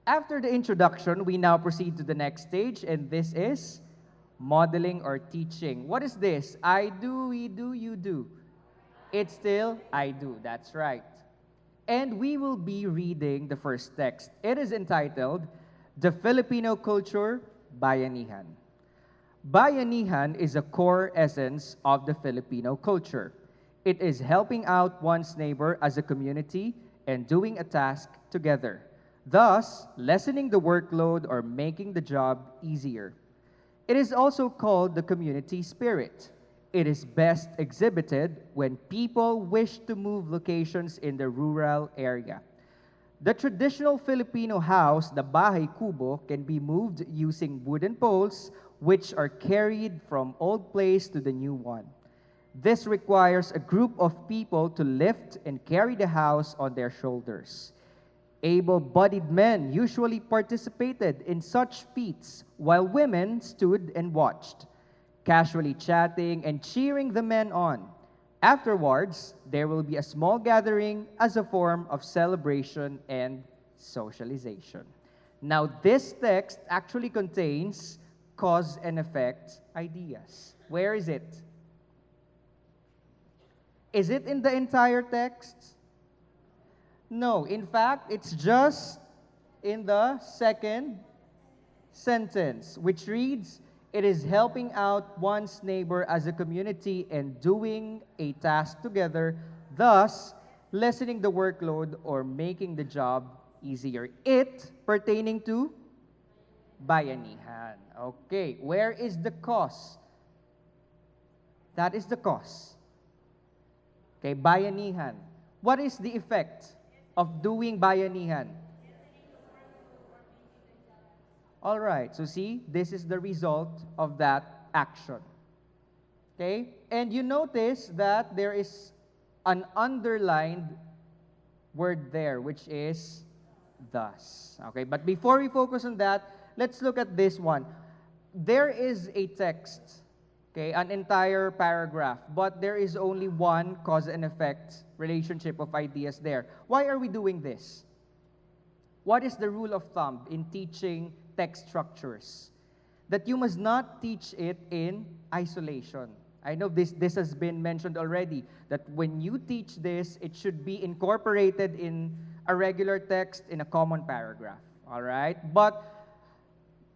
After the introduction, we now proceed to the next stage, and this is modeling or teaching. What is this? I do, we do, you do. It's still I do. That's right. And we will be reading the first text. It is entitled The Filipino Culture, Bayanihan. Bayanihan is a core essence of the Filipino culture. It is helping out one's neighbor as a community and doing a task together, thus lessening the workload or making the job easier. It is also called the community spirit. It is best exhibited when people wish to move locations in the rural area. The traditional Filipino house, the bahay kubo, can be moved using wooden poles which are carried from old place to the new one. This requires a group of people to lift and carry the house on their shoulders. Able-bodied men usually participated in such feats while women stood and watched, casually chatting and cheering the men on. Afterwards, there will be a small gathering as a form of celebration and socialization. Now, this text actually contains cause and effect ideas. Where is it? Is it in the entire text? No, in fact, it's just in the second sentence, which reads, it is helping out one's neighbor as a community and doing a task together, thus lessening the workload or making the job easier. It pertaining to bayanihan. Okay, where is the cause? That is the cause. Okay, bayanihan. What is the effect of doing bayanihan? All right, so see, this is the result of that action. Okay, and you notice that there is an underlined word there, which is thus. Okay, but before we focus on that, let's look at this one. There is a text, okay, an entire paragraph, but there is only one cause and effect relationship of ideas there. Why are we doing this? What is the rule of thumb in teaching text structures? That you must not teach it in isolation. I know this has been mentioned already, that when you teach this, it should be incorporated in a regular text in a common paragraph. All right? But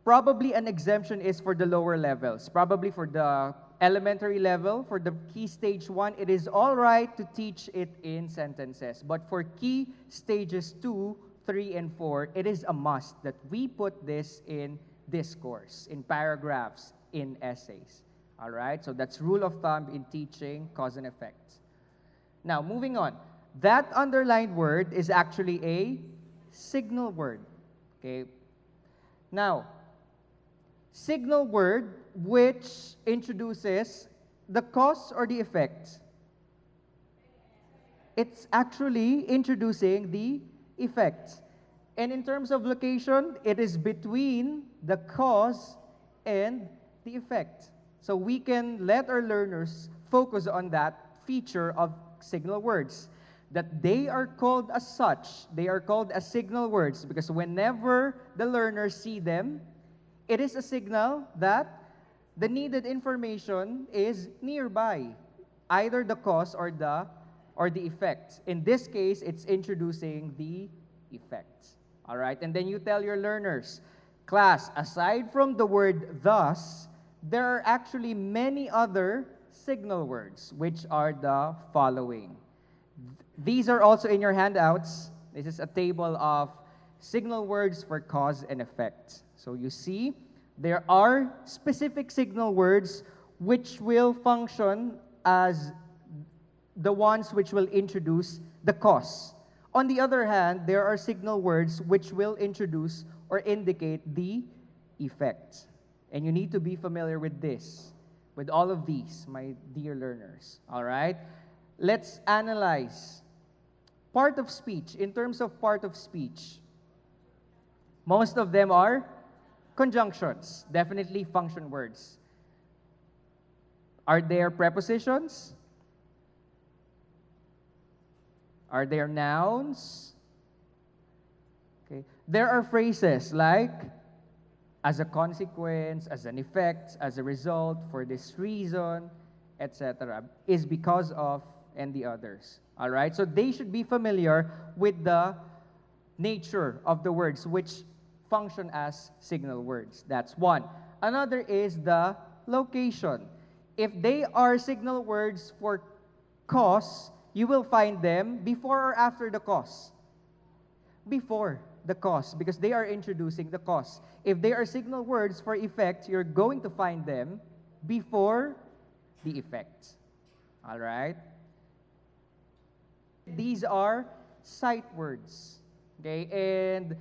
probably an exemption is for the lower levels. Probably for the elementary level, for the key stage 1, it is all right to teach it in sentences. But for key stages 2, 3, and 4, it is a must that we put this in discourse, in paragraphs, in essays. All right? So that's rule of thumb in teaching cause and effect. Now, moving on. That underlined word is actually a signal word. Okay? Now, signal word which introduces the cause or the effect. It's actually introducing the effect. And in terms of location, it is between the cause and the effect. So we can let our learners focus on that feature of signal words, that they are called as such. They are called as signal words because whenever the learners see them, it is a signal that the needed information is nearby, either the cause or the effect. In this case, it's introducing the effect. All right, and then you tell your learners, class, aside from the word thus, there are actually many other signal words, which are the following. These are also in your handouts. This is a table of signal words for cause and effect. So you see, there are specific signal words which will function as the ones which will introduce the cause. On the other hand, there are signal words which will introduce or indicate the effect. And you need to be familiar with this, with all of these, my dear learners. All right? Let's analyze part of speech. In terms of part of speech, most of them are conjunctions, definitely function words. Are there prepositions? Are there nouns? Okay? There are phrases like as a consequence, as an effect, as a result, for this reason, etc. Is because of, and the others. All right? So they should be familiar with the nature of the words which function as signal words. That's one. Another is the location. If they are signal words for cause, you will find them before or after the cause. Before the cause, because they are introducing the cause. If they are signal words for effect, you're going to find them before the effect. All right? These are sight words. Okay? And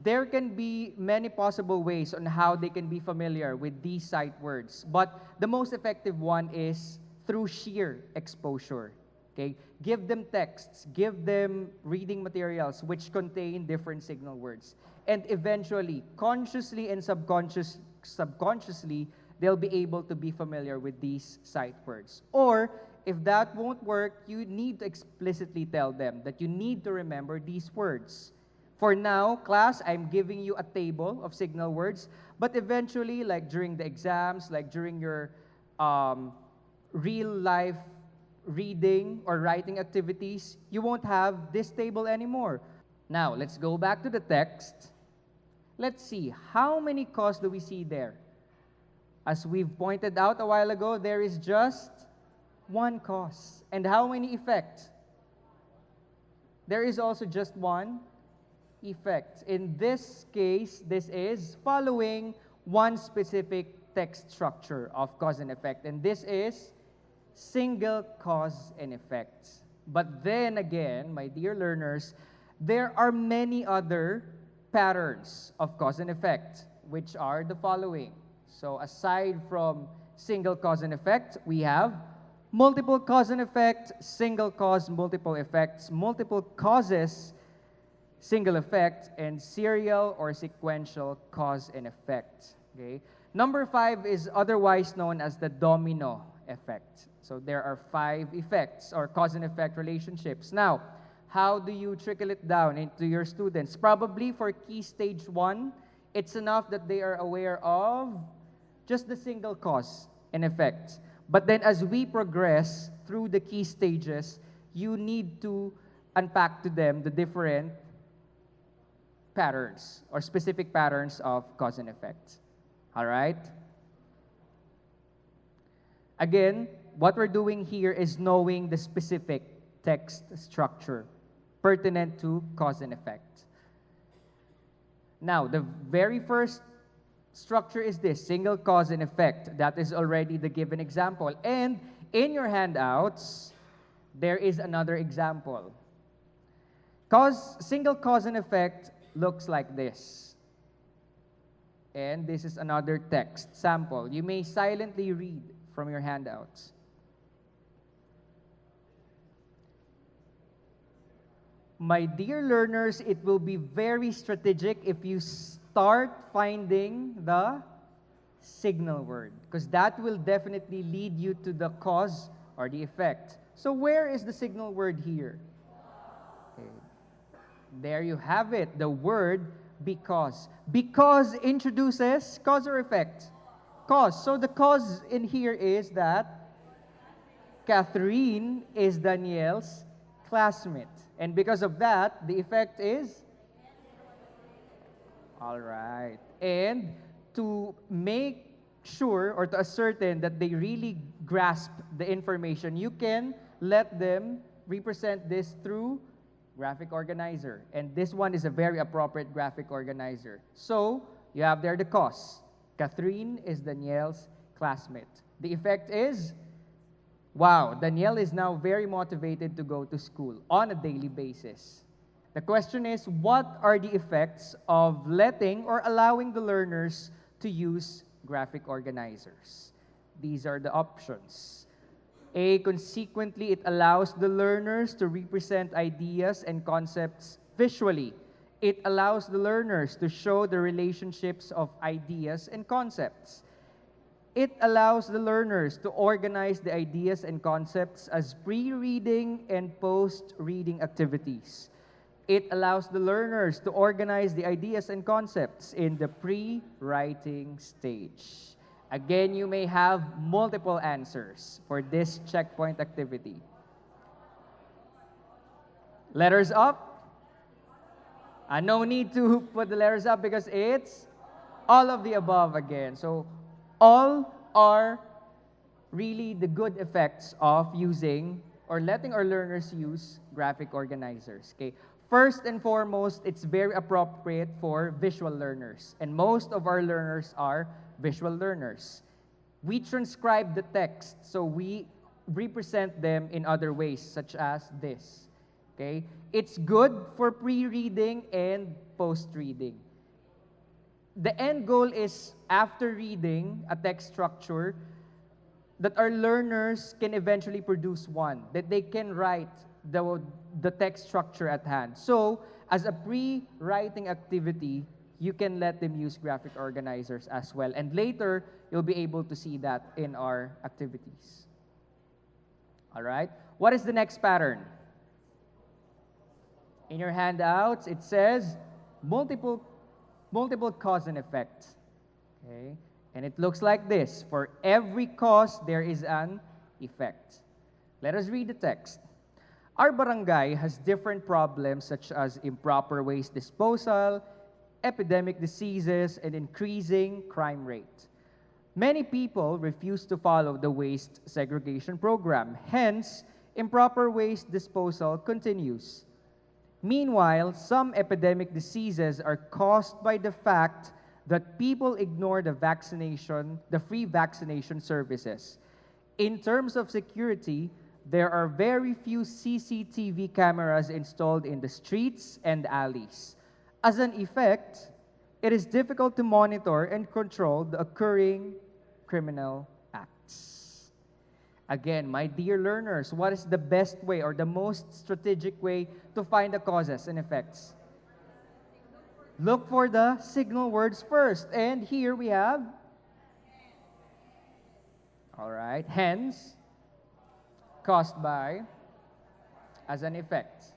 there can be many possible ways on how they can be familiar with these sight words. But the most effective one is through sheer exposure. Okay? Give them texts, give them reading materials which contain different signal words. And eventually, consciously and subconsciously, they'll be able to be familiar with these sight words. Or, if that won't work, you need to explicitly tell them that you need to remember these words. For now, class, I'm giving you a table of signal words, but eventually, like during the exams, like during your real life reading or writing activities, you won't have this table anymore. Now, let's go back to the text. Let's see, how many cause do we see there? As we've pointed out a while ago, there is just one cause. And how many effects? There is also just one effect. In this case, this is following one specific text structure of cause and effect. And this is single cause and effect. But then again, my dear learners, there are many other patterns of cause and effect, which are the following. So aside from single cause and effect, we have multiple cause and effect, single cause, multiple effects, multiple causes, single effect, and serial or sequential cause and effect. Okay? Number 5 is otherwise known as the domino effect. So there are 5 effects or cause and effect relationships. Now, how do you trickle it down into your students? Probably for key stage 1, it's enough that they are aware of just the single cause and effect. But then as we progress through the key stages, you need to unpack to them the different patterns or specific patterns of cause and effect. All right? Again, what we're doing here is knowing the specific text structure pertinent to cause and effect. Now, the very first structure is this, single cause and effect. That is already the given example. And in your handouts, there is another example. Single cause and effect looks like this. And this is another text sample. You may silently read from your handouts. My dear learners, it will be very strategic if you start finding the signal word, because that will definitely lead you to the cause or the effect. So where is the signal word here? Okay. There you have it, the word because. Because introduces cause or effect? Cause. So the cause in here is that Catherine is Danielle's classmate. And because of that, the effect is? All right. And to make sure or to ascertain that they really grasp the information, you can let them represent this through graphic organizer. And this one is a very appropriate graphic organizer. So you have there the cause. Catherine is Danielle's classmate. The effect is, wow, Danielle is now very motivated to go to school on a daily basis. The question is, what are the effects of letting or allowing the learners to use graphic organizers? These are the options. A, consequently, it allows the learners to represent ideas and concepts visually. It allows the learners to show the relationships of ideas and concepts. It allows the learners to organize the ideas and concepts as pre-reading and post-reading activities. It allows the learners to organize the ideas and concepts in the pre-writing stage. Again, you may have multiple answers for this checkpoint activity. Letters up? No need to put the letters up because it's all of the above again. So all are really the good effects of using or letting our learners use graphic organizers. Okay. First and foremost, it's very appropriate for visual learners. And most of our learners are visual learners. We transcribe the text, so we represent them in other ways, such as this. Okay? It's good for pre-reading and post-reading. The end goal is, after reading a text structure, that our learners can eventually produce one, that they can write the text structure at hand. So, as a pre-writing activity, you can let them use graphic organizers as well. And later, you'll be able to see that in our activities. All right? What is the next pattern? In your handouts, it says multiple cause and effect. Okay? And it looks like this. For every cause, there is an effect. Let us read the text. Our barangay has different problems such as improper waste disposal, epidemic diseases, and increasing crime rate. Many people refuse to follow the waste segregation program. Hence, improper waste disposal continues. Meanwhile, some epidemic diseases are caused by the fact that people ignore the free vaccination services. In terms of security, there are very few CCTV cameras installed in the streets and alleys. As an effect, it is difficult to monitor and control the occurring criminal acts. Again, my dear learners, what is the best way or the most strategic way to find the causes and effects? Look for the signal words first. And here we have, all right, hence, caused by, as an effect.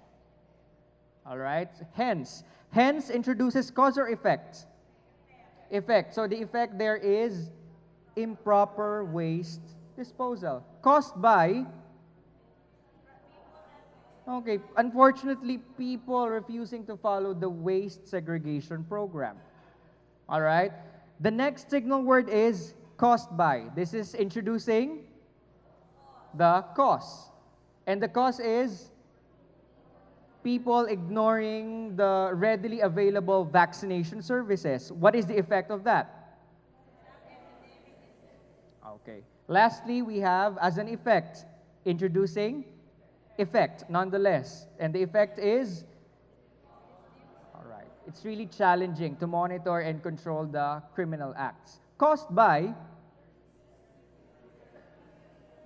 All right, hence. Hence introduces cause or effect? Effect. So the effect there is improper waste disposal. Caused by, okay, unfortunately, people refusing to follow the waste segregation program. All right, the next signal word is caused by. This is introducing the cause. And the cause is people ignoring the readily available vaccination services. What is the effect of that? Okay. Lastly, we have as an effect, introducing effect nonetheless. And the effect is, all right, it's really challenging to monitor and control the criminal acts. Caused by,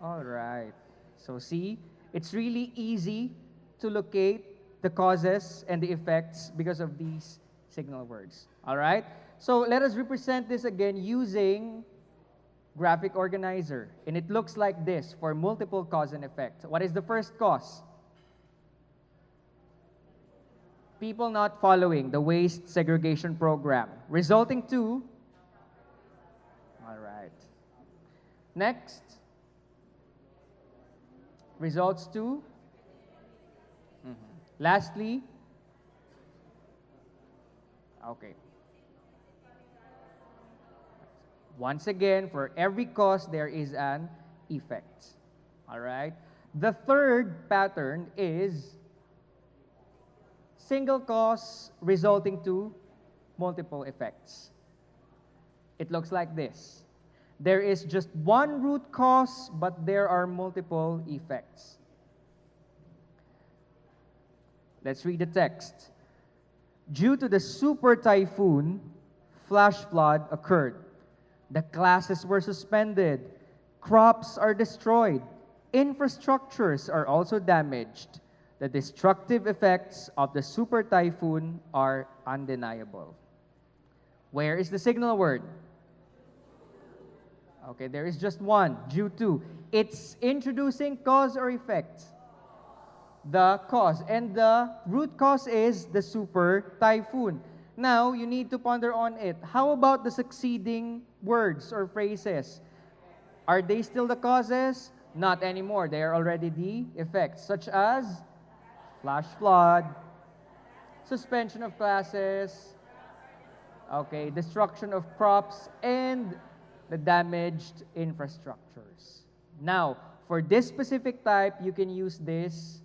all right. So see, it's really easy to locate the causes and the effects because of these signal words. All right? So let us represent this again using graphic organizer. And it looks like this for multiple cause and effect. What is the first cause? People not following the waste segregation program, resulting to, all right. Next, results to, lastly, okay. Once again, for every cause, there is an effect. All right? The third pattern is single cause resulting to multiple effects. It looks like this. There is just one root cause, but there are multiple effects. Let's read the text. Due to the super typhoon, flash flood occurred. The classes were suspended. Crops are destroyed. Infrastructures are also damaged. The destructive effects of the super typhoon are undeniable. Where is the signal word? Okay, there is just one, due to. It's introducing cause or effect. the cause. And the root cause is the super typhoon. Now, you need to ponder on it. How about the succeeding words or phrases? Are they still the causes? Not anymore. They are already the effects, such as flash flood, suspension of classes, okay, destruction of crops, and the damaged infrastructures. Now, for this specific type, you can use this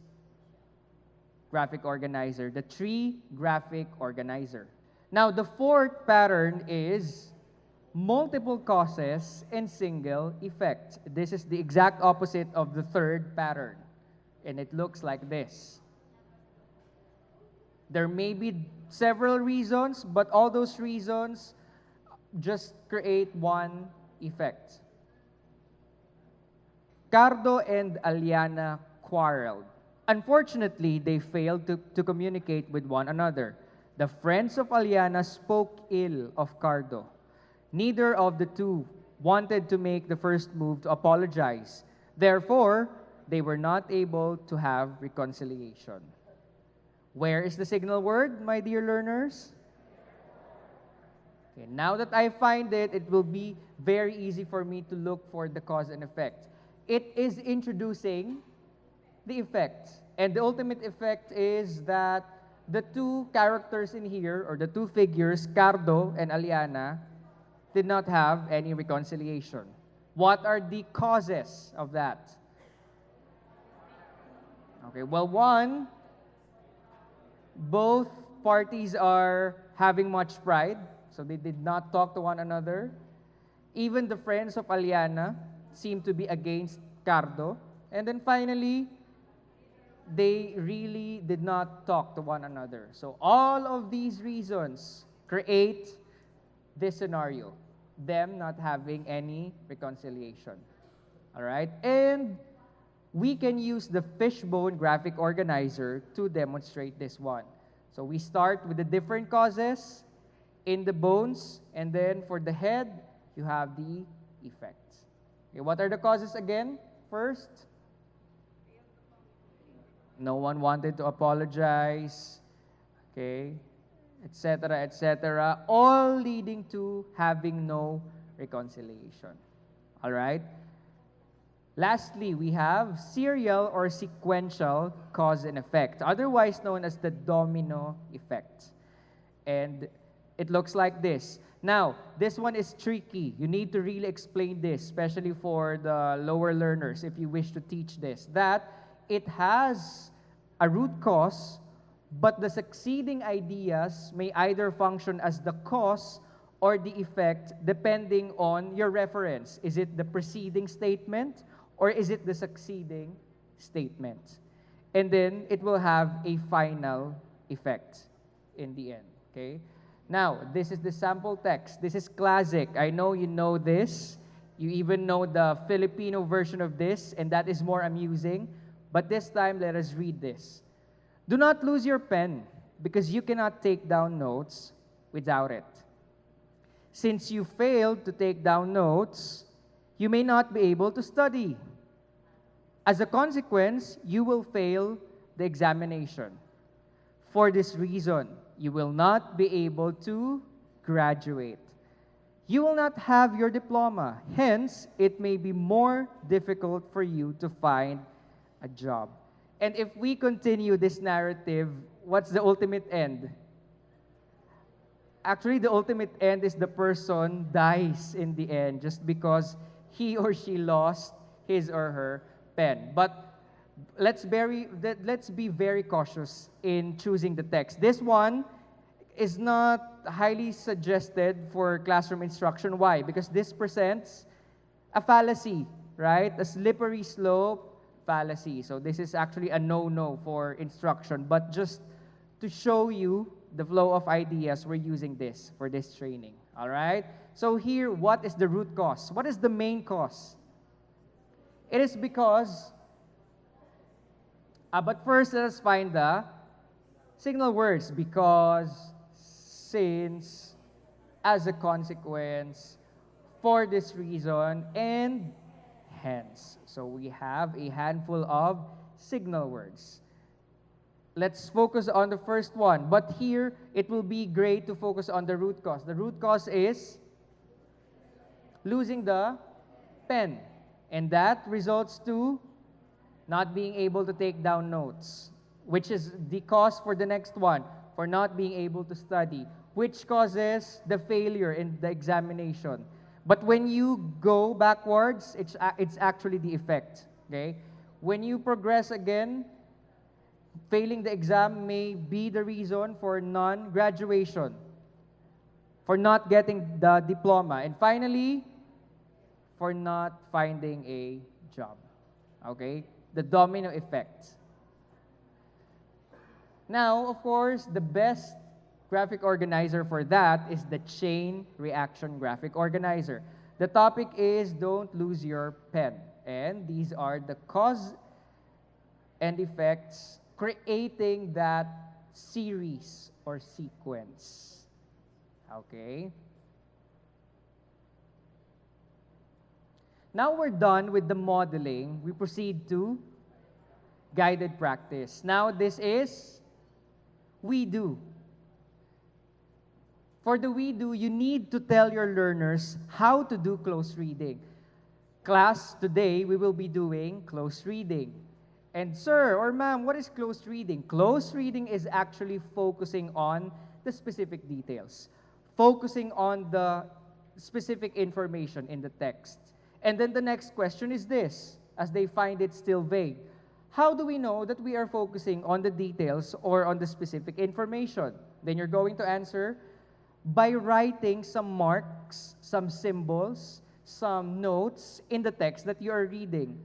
graphic organizer, the tree graphic organizer. Now, the fourth pattern is multiple causes and single effect. This is the exact opposite of the third pattern, and it looks like this. There may be several reasons, but all those reasons just create one effect. Cardo and Aliana quarreled. Unfortunately, they failed to communicate with one another. The friends of Aliana spoke ill of Cardo. Neither of the two wanted to make the first move to apologize. Therefore, they were not able to have reconciliation. Where is the signal word, my dear learners? Okay, now that I find it, it will be very easy for me to look for the cause and effect. It is introducing the effect. And the ultimate effect is that the two characters in here, or the two figures, Cardo and Aliana, did not have any reconciliation. What are the causes of that? Okay, well, one, both parties are having much pride, so they did not talk to one another. Even the friends of Aliana seem to be against Cardo. And then finally, they really did not talk to one another. So all of these reasons create this scenario, them not having any reconciliation. All right? And we can use the fishbone graphic organizer to demonstrate this one. So we start with the different causes in the bones, and then for the head, you have the effects. Okay, what are the causes again? First, no one wanted to apologize, okay, etc., etc., all leading to having no reconciliation. All right? Lastly, we have serial or sequential cause and effect, otherwise known as the domino effect. And it looks like this. Now, this one is tricky. You need to really explain this, especially for the lower learners, if you wish to teach this, that it has a root cause, but the succeeding ideas may either function as the cause or the effect depending on your reference. Is it the preceding statement or is it the succeeding statement? And then it will have a final effect in the end, okay? Now, this is the sample text. This is classic. I know you know this. You even know the Filipino version of this, and that is more amusing. But this time, let us read this. Do not lose your pen, because you cannot take down notes without it. Since you failed to take down notes, you may not be able to study. As a consequence, you will fail the examination. For this reason, you will not be able to graduate. You will not have your diploma. Hence, it may be more difficult for you to find a job. And if we continue this narrative, what's the ultimate end? Actually, the ultimate end is the person dies in the end just because he or she lost his or her pen. But let's be very cautious in choosing the text. This one is not highly suggested for classroom instruction. Why? Because this presents a fallacy, right? A slippery slope fallacy. So this is actually a no-no for instruction. But just to show you the flow of ideas, we're using this for this training. All right? So here, what is the root cause? What is the main cause? It is because but first, let us find the signal words. Because, since, as a consequence, for this reason, and hence. So we have a handful of signal words. let's focus on the first one. But here, it will be great to focus on the root cause. The root cause is losing the pen. And that results to not being able to take down notes, which is the cause for the next one, for not being able to study, which causes the failure in the examination. But when you go backwards, it's actually the effect. Okay? When you progress again, failing the exam may be the reason for non-graduation, for not getting the diploma, and finally, for not finding a job. Okay? The domino effect. Now, of course, the best graphic organizer for that is the chain reaction graphic organizer. The topic is don't lose your pen. And these are the cause and effects creating that series or sequence. Okay? Now we're done with the modeling. We proceed to guided practice. Now this is we do. For the we do, you need to tell your learners how to do close reading. Class, today we will be doing close reading. And sir or ma'am, what is close reading? Close reading is actually focusing on the specific details, focusing on the specific information in the text. And then the next question is this, as they find it still vague. How do we know that we are focusing on the details or on the specific information? Then you're going to answer by writing some marks, some symbols, some notes in the text that you are reading.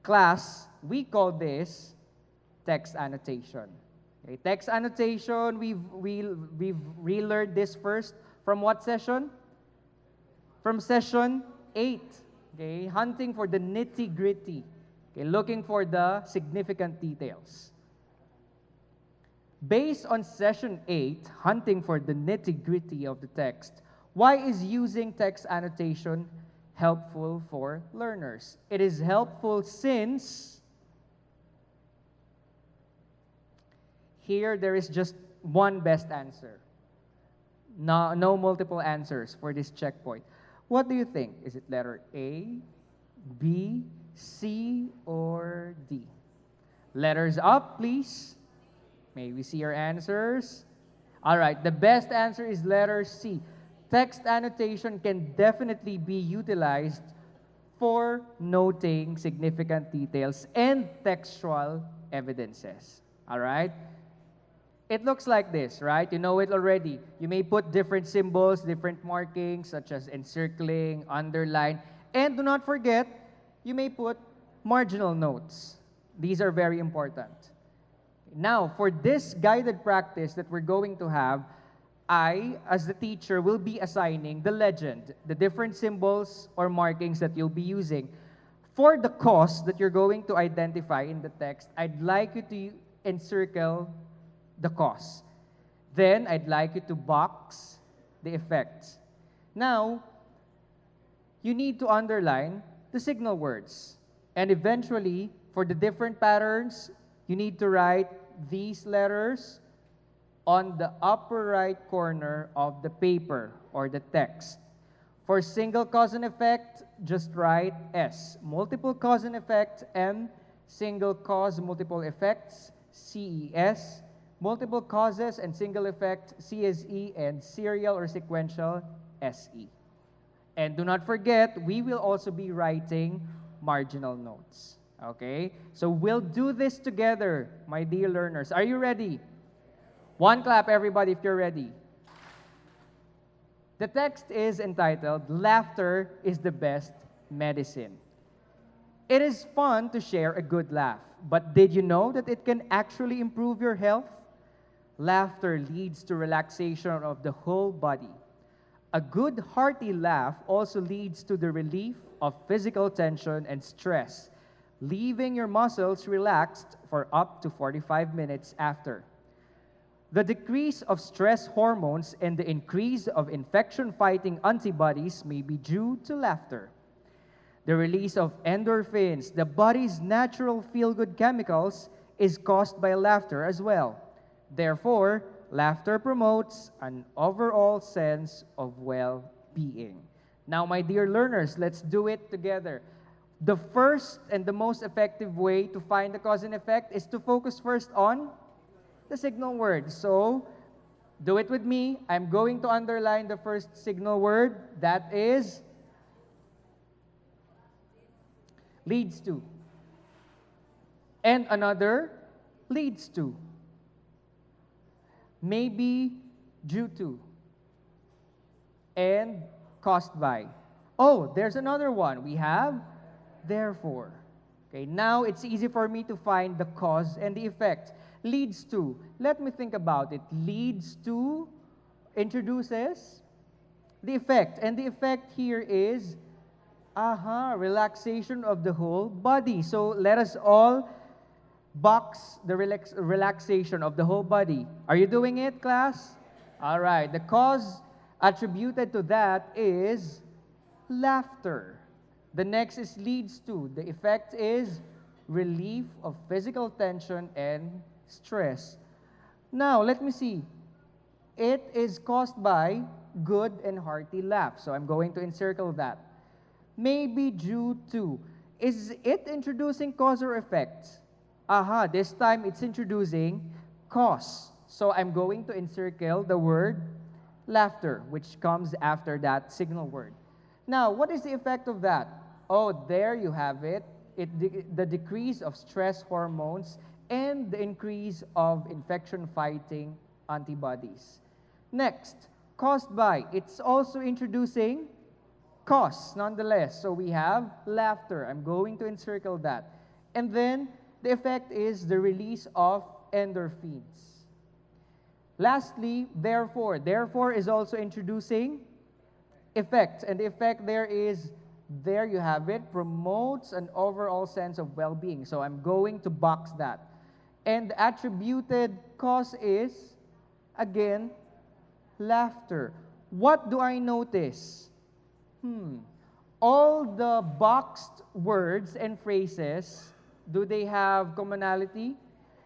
Class, we call this text annotation. Okay, text annotation, we've relearned this first from what session? From session 8. Okay, hunting for the nitty-gritty. Okay, looking for the significant details. Based on session 8, hunting for the nitty-gritty of the text, why is using text annotation helpful for learners? It is helpful since here there is just one best answer. No multiple answers for this checkpoint. What do you think? Is it letter A, B, C, or D? Letters up, please. May we see your answers? All right, the best answer is letter C. Text annotation can definitely be utilized for noting significant details and textual evidences. All right? It looks like this, right? You know it already. You may put different symbols, different markings, such as encircling, underline, and do not forget, you may put marginal notes. These are very important. Now, for this guided practice that we're going to have, I, as the teacher, will be assigning the legend, the different symbols or markings that you'll be using. For the cause that you're going to identify in the text, I'd like you to encircle the cause. Then, I'd like you to box the effects. Now, you need to underline the signal words. And eventually, for the different patterns, you need to write these letters on the upper right corner of the paper or the text. For single cause and effect, just write S. Multiple cause and effect, M. Single cause, multiple effects, CES. Multiple causes and single effect, CSE, and serial or sequential, SE. And do not forget, we will also be writing marginal notes. Okay? So we'll do this together, my dear learners. Are you ready? One clap, everybody, if you're ready. The text is entitled, Laughter is the Best Medicine. It is fun to share a good laugh, but did you know that it can actually improve your health? Laughter leads to relaxation of the whole body. A good hearty laugh also leads to the relief of physical tension and stress, leaving your muscles relaxed for up to 45 minutes after. The decrease of stress hormones and the increase of infection-fighting antibodies may be due to laughter. The release of endorphins, the body's natural feel-good chemicals, is caused by laughter as well. Therefore, laughter promotes an overall sense of well-being. Now, my dear learners, let's do it together. The first and the most effective way to find the cause and effect is to focus first on the signal word. So, do it with me. I'm going to underline the first signal word. That is leads to. And another leads to. Maybe due to. And caused by. Oh, there's another one. We have therefore. Okay, now it's easy for me to find the cause and the effect. Leads to. Let me think about it. Leads to introduces the effect. And the effect here is relaxation of the whole body. So let us all box the relaxation of the whole body. Are you doing it, class? All right. The cause attributed to that is laughter. The next is leads to. The effect is relief of physical tension and stress. Now, let me see. It is caused by good and hearty laugh. So I'm going to encircle that. Maybe due to. Is it introducing cause or effect? This time it's introducing cause. So I'm going to encircle the word laughter, which comes after that signal word. Now, what is the effect of that? Oh, there you have it. The decrease of stress hormones and the increase of infection-fighting antibodies. Next, caused by. It's also introducing cause, nonetheless. So we have laughter. I'm going to encircle that. And then, the effect is the release of endorphins. Lastly, therefore. Therefore is also introducing effect. And the effect there is, there you have it, promotes an overall sense of well-being. So I'm going to box that. And the attributed cause is, again, laughter. What do I notice? All the boxed words and phrases, do they have commonality?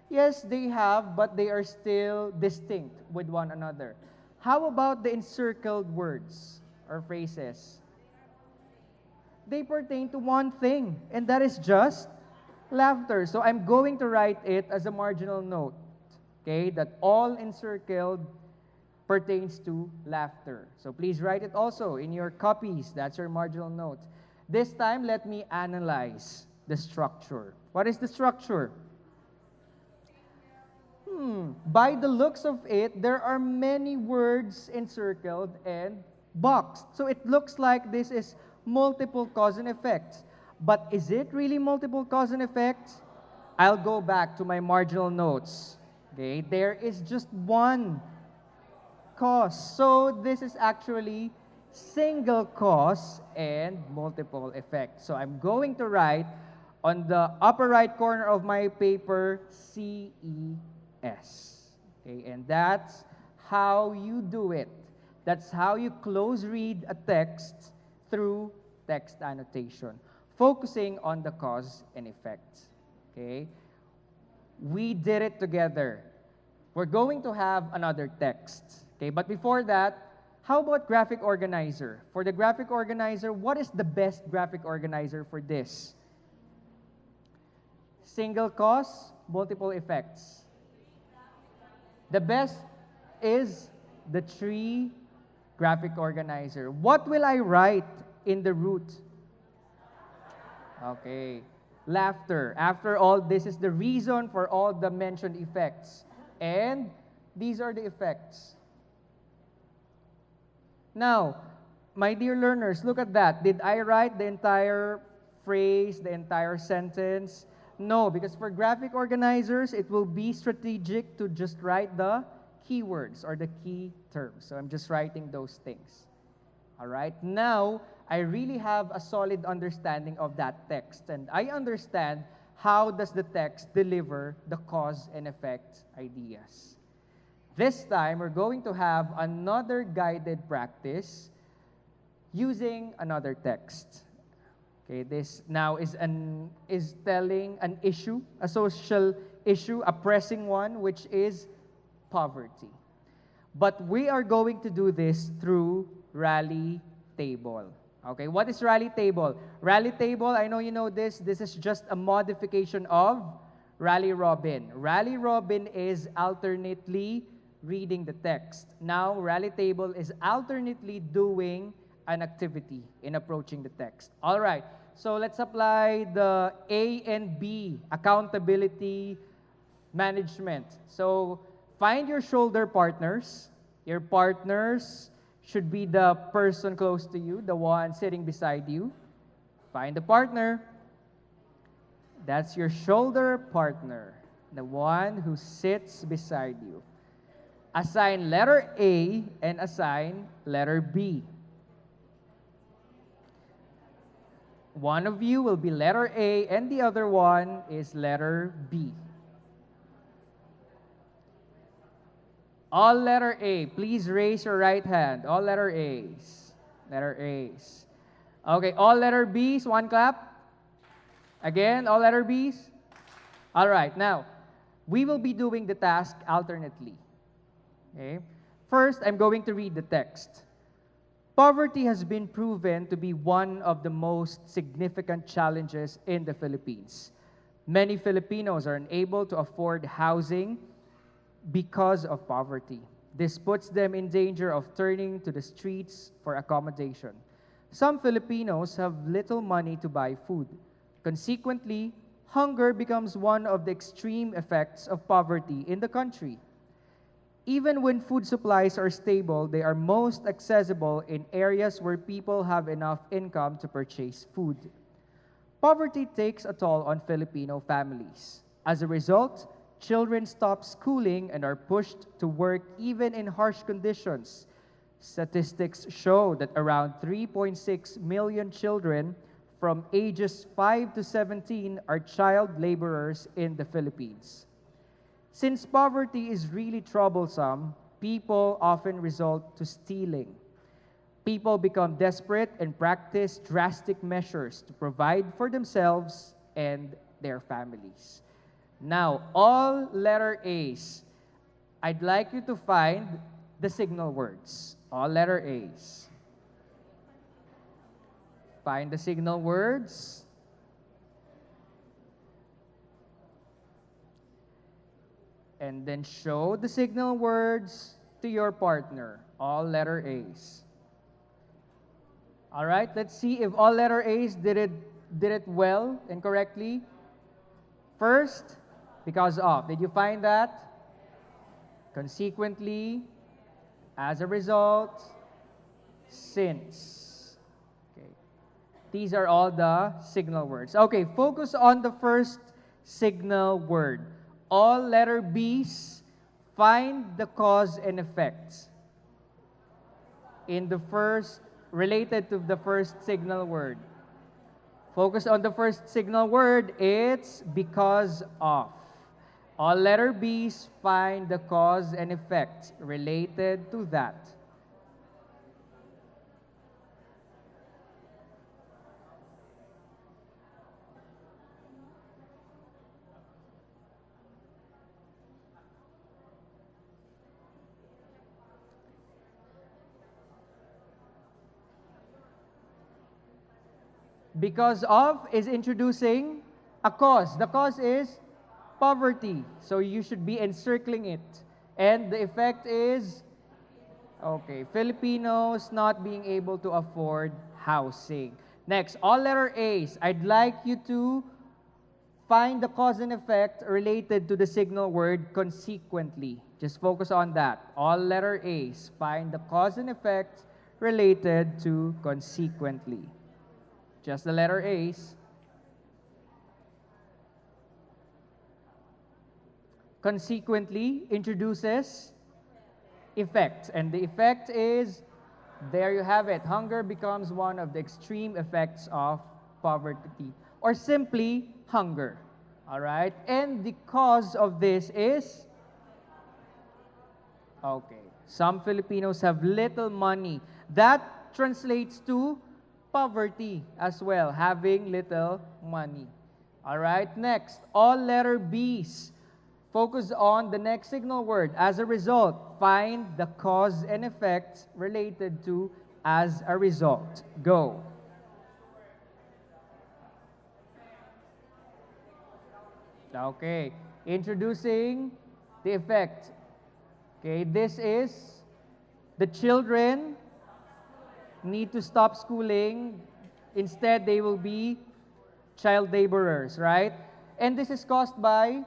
Yes, they have, but they are still distinct with one another. How about the encircled words or phrases? They pertain to one thing, and that is just laughter. So I'm going to write it as a marginal note, okay, that all encircled pertains to laughter. So please write it also in your copies. That's your marginal note. This time, let me analyze the structure. What is the structure? By the looks of it, there are many words encircled and boxed. So it looks like this is multiple cause and effects. But is it really multiple cause and effects? I'll go back to my marginal notes. Okay, there is just one cause. So this is actually single cause and multiple effects. So I'm going to write on the upper right corner of my paper, CES. Okay, and that's how you do it. That's how you close read a text through text annotation, focusing on the cause and effect. Okay? We did it together. We're going to have another text. Okay, but before that, how about graphic organizer? For the graphic organizer, what is the best graphic organizer for this? Single cause, multiple effects. The best is the tree graphic organizer. What will I write in the root? Okay, laughter. After all, this is the reason for all the mentioned effects. And these are the effects. Now, my dear learners, look at that. Did I write the entire phrase, the entire sentence? No, because for graphic organizers, it will be strategic to just write the keywords or the key terms. So I'm just writing those things. All right, now I really have a solid understanding of that text, and I understand how does the text deliver the cause and effect ideas. This time, we're going to have another guided practice using another text. Okay, this now is telling an issue, a social issue, a pressing one, which is poverty. But we are going to do this through Rally Table. Okay, what is Rally Table? Rally Table, I know you know this. This is just a modification of Rally Robin. Rally Robin is alternately reading the text. Now, Rally Table is alternately doing an activity in approaching the text. All right, so let's apply the A and B, accountability management. So find your shoulder partners. Your partners should be the person close to you, the one sitting beside you. Find the partner. That's your shoulder partner, the one who sits beside you. Assign letter A and assign letter B. One of you will be letter A and the other one is letter B. All letter A, please raise your right hand. All letter A's. Letter A's. Okay, all letter B's, one clap. Again, all letter B's. All right, now, we will be doing the task alternately. Okay? First, I'm going to read the text. Poverty has been proven to be one of the most significant challenges in the Philippines. Many Filipinos are unable to afford housing because of poverty. This puts them in danger of turning to the streets for accommodation. Some Filipinos have little money to buy food. Consequently, hunger becomes one of the extreme effects of poverty in the country. Even when food supplies are stable, they are most accessible in areas where people have enough income to purchase food. Poverty takes a toll on Filipino families. As a result, children stop schooling and are pushed to work even in harsh conditions. Statistics show that around 3.6 million children from ages 5 to 17 are child laborers in the Philippines. Since poverty is really troublesome, people often resort to stealing. People become desperate and practice drastic measures to provide for themselves and their families. Now, all letter A's, I'd like you to find the signal words. All letter A's. Find the signal words. And then show the signal words to your partner. All letter A's. All right, let's see if all letter A's did it well and correctly. First, because of. Did you find that? Consequently, as a result, since. Okay. These are all the signal words. Okay, focus on the first signal word. All letter B's, find the cause and effect in the first, related to the first signal word. Focus on the first signal word, it's because of. All letter B's, find the cause and effect related to that. Because of is introducing a cause. The cause is poverty. So you should be encircling it. And the effect is, okay, Filipinos not being able to afford housing. Next, all letter A's. I'd like you to find the cause and effect related to the signal word consequently. Just focus on that. All letter A's. Find the cause and effect related to consequently. Just the letter A's. Consequently introduces effect. And the effect is, there you have it. Hunger becomes one of the extreme effects of poverty. Or simply, hunger. All right? And the cause of this is, okay, some Filipinos have little money. That translates to poverty as well, having little money. All right, next, all letter B's. Focus on the next signal word. As a result, find the cause and effect related to as a result. Go. Okay, introducing the effect. Okay, this is the children need to stop schooling. Instead, they will be child laborers, right? And this is caused by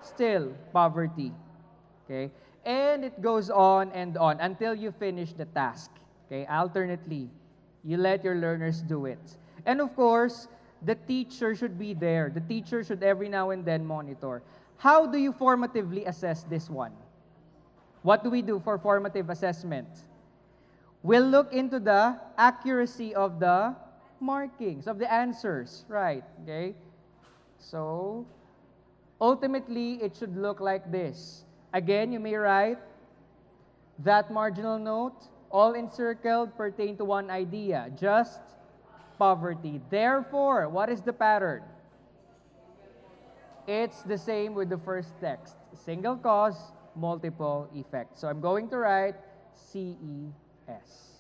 still poverty. Okay? And it goes on and on until you finish the task. Okay? Alternately, you let your learners do it. And of course, the teacher should be there. The teacher should every now and then monitor. How do you formatively assess this one? What do we do for formative assessment? We'll look into the accuracy of the markings, of the answers, right? Okay? So, ultimately, it should look like this. Again, you may write that marginal note, all encircled pertain to one idea, just poverty. Therefore, what is the pattern? It's the same with the first text. Single cause, multiple effects. So I'm going to write CES.